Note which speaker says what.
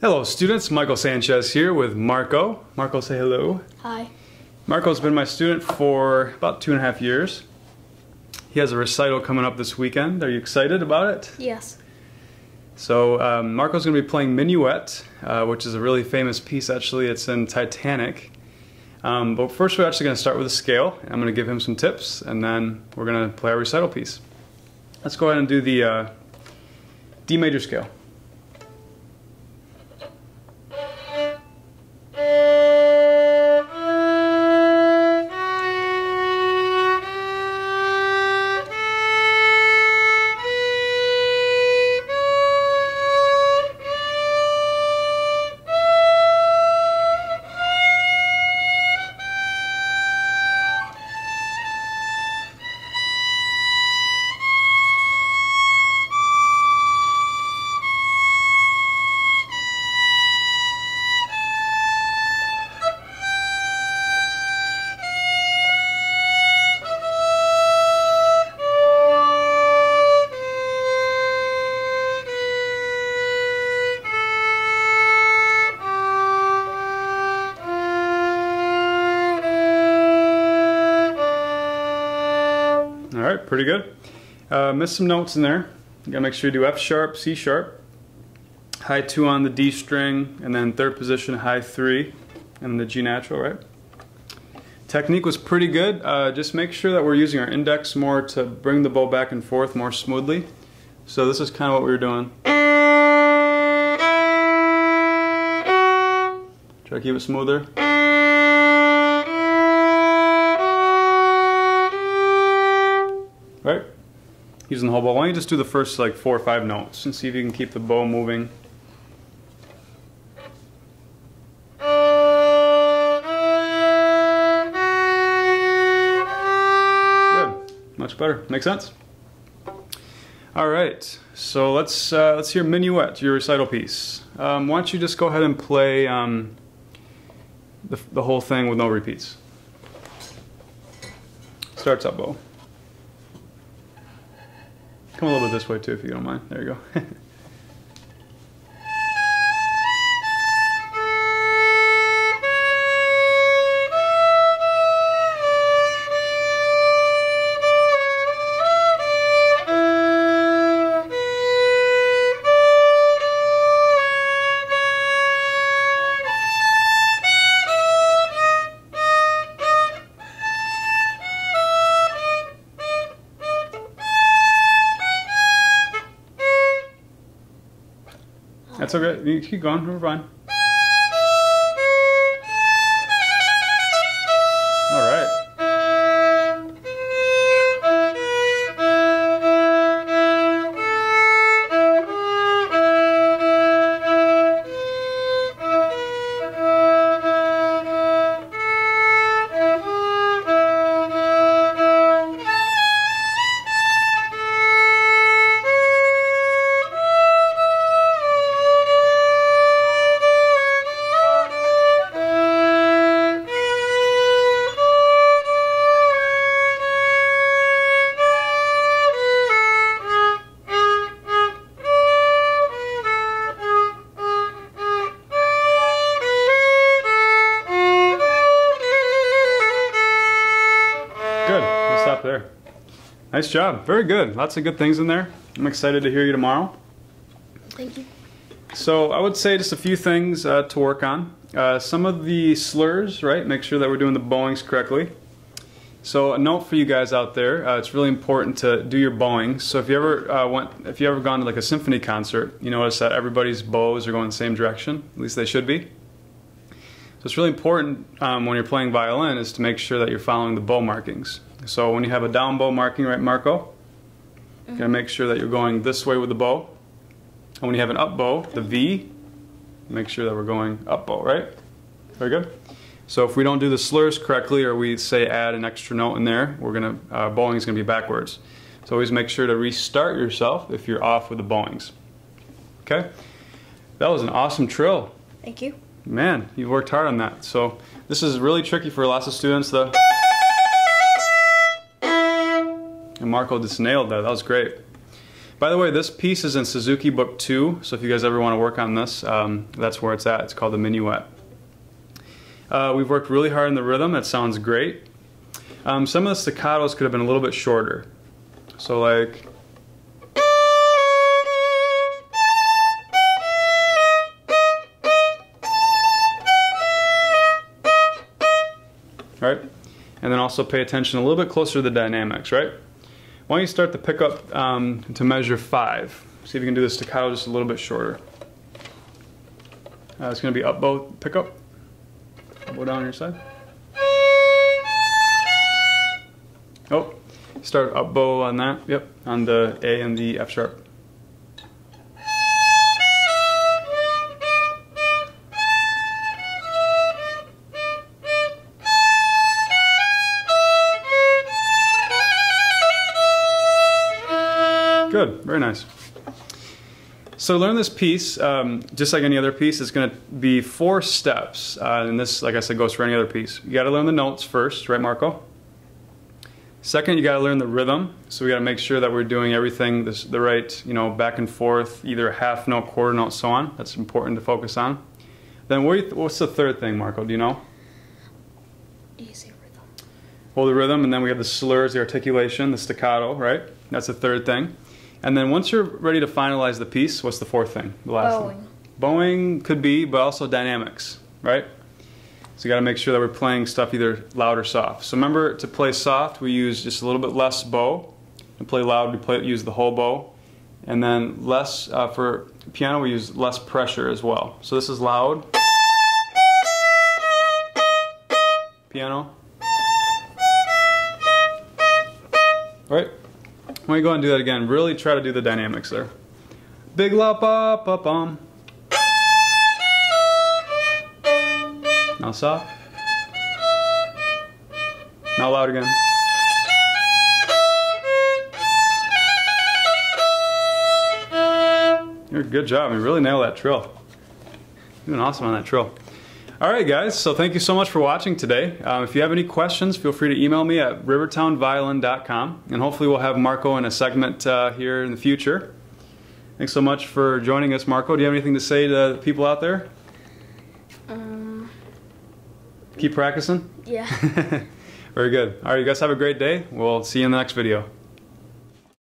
Speaker 1: Hello students, Michael Sanchez here with Marco. Marco, say hello.
Speaker 2: Hi.
Speaker 1: Marco's been my student for about 2.5 years. He has a recital coming up this weekend. Are you excited about it?
Speaker 2: Yes.
Speaker 1: So Marco's going to be playing Minuet, which is a really famous piece actually. It's in Titanic. But first we're actually going to start with a scale. I'm going to give him some tips and then we're going to play our recital piece. Let's go ahead and do the D major scale. Alright, pretty good. Missed some notes in there. You gotta make sure you do F sharp, C sharp, high 2 on the D string, and then third position high 3, and the G natural, right? Technique was pretty good. Just make sure that we're using our index more to bring the bow back and forth more smoothly. So this is kind of what we were doing. Try to keep it smoother. Right? Using the whole bow. Why don't you just do the first like 4 or 5 notes and see if you can keep the bow moving. Good. Much better. Make sense? Alright, so let's hear Minuet, your recital piece. Why don't you just go ahead and play the whole thing with no repeats. Starts up bow. Come a little bit this way too if you don't mind. There you go. That's okay. You keep going. We're fine. All right. Good. We'll stop there. Nice job. Very good. Lots of good things in there. I'm excited to hear you tomorrow.
Speaker 2: Thank you.
Speaker 1: So I would say just a few things to work on. Some of the slurs, right? Make sure that we're doing the bowings correctly. So a note for you guys out there, it's really important to do your bowings. So if you ever gone to like a symphony concert, you notice that everybody's bows are going the same direction. At least they should be. So it's really important when you're playing violin is to make sure that you're following the bow markings. So when you have a down bow marking, right, Marco? You're going to make sure that you're going this way with the bow. And when you have an up bow, the V, make sure that we're going up bow, right? Very good. So if we don't do the slurs correctly or we say add an extra note in there, bowing is going to be backwards. So always make sure to restart yourself if you're off with the bowings. Okay? That was an awesome trill.
Speaker 2: Thank you.
Speaker 1: Man, you worked hard on that. So this is really tricky for lots of students. And Marco just nailed that. That was great. By the way, this piece is in Suzuki Book 2, so if you guys ever want to work on this, that's where it's at. It's called the Minuet. We've worked really hard on the rhythm. It sounds great. Some of the staccatos could have been a little bit shorter. So like... right? And then also pay attention a little bit closer to the dynamics, right? Why don't you start the pickup to measure 5. See if you can do the staccato just a little bit shorter. It's going to be up bow pickup. Bow down on your side. Oh, start up bow on that. Yep, on the A and the F sharp. Good, very nice. So to learn this piece, just like any other piece, it's going to be 4 steps. And this, like I said, goes for any other piece. You got to learn the notes first, right, Marco? Second, you got to learn the rhythm. So we got to make sure that we're doing everything the right, you know, back and forth, either half note, quarter note, so on. That's important to focus on. Then what's the third thing, Marco? Do you know?
Speaker 2: Easy rhythm.
Speaker 1: Well, the rhythm, and then we have the slurs, the articulation, the staccato, right? That's the third thing. And then once you're ready to finalize the piece, what's the fourth thing? The last
Speaker 2: Bowing.
Speaker 1: thing. Bowing could be, but also dynamics, right? So you got to make sure that we're playing stuff either loud or soft. So remember, to play soft, we use just a little bit less bow. To play loud, we use the whole bow. And then less, for piano, we use less pressure as well. So this is loud. Piano. Right? When you go and do that again, really try to do the dynamics there. Big la ba ba bum. Now soft. Now loud again. You're good job. You really nailed that trill. You're doing awesome on that trill. Alright guys, so thank you so much for watching today. If you have any questions, feel free to email me at rivertownviolin.com, and hopefully we'll have Marco in a segment here in the future. Thanks so much for joining us, Marco. Do you have anything to say to the people out there? Keep practicing?
Speaker 2: Yeah.
Speaker 1: Very good. Alright, you guys have a great day. We'll see you in the next video.